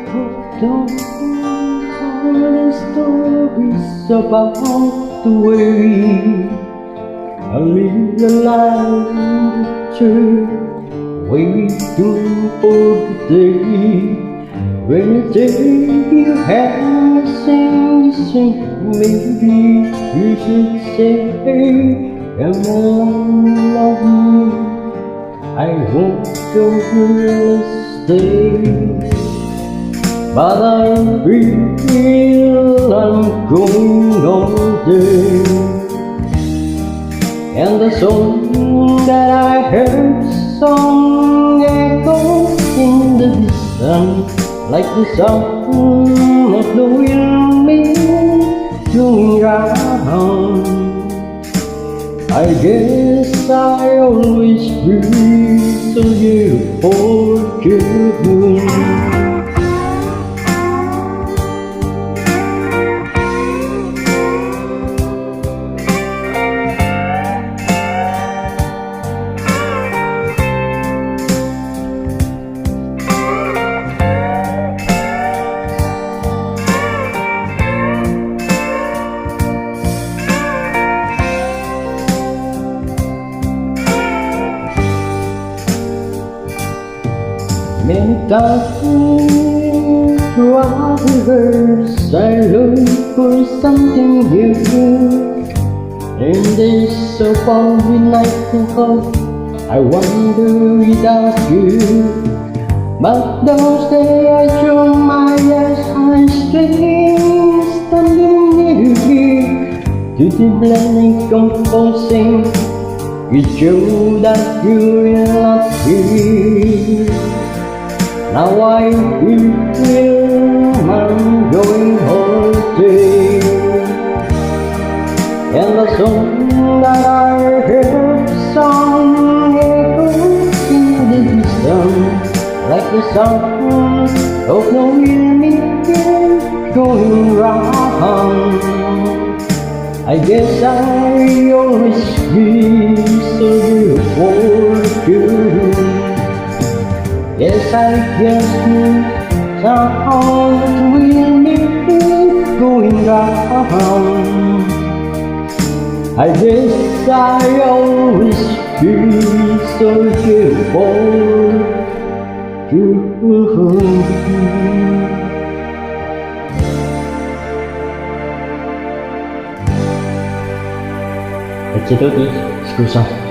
hope don't all the stories about the way I live a life to waiting for the day when the day you have sing, maybe you should say, come on, love me. I won't go stay, but I feel I'm going all day. And the song that I heard song echoes in the distance, like the sound of the windmill going round. I guess I always feel so forgiven. Many times throughout the verse I look for something new. In this so far night and cold, I wonder without you. But those days I show my eyes straight, standing near you, to the blending composing, you show that you will not hear. Now I feel I'm going holiday, and the song that I heard song echoes in the distance, like the sound of the windmill going round. I guess I always feel so fortunate. Yes, I guess the sound will be going round. I guess I always feel so fortunate. È tutti, scusa.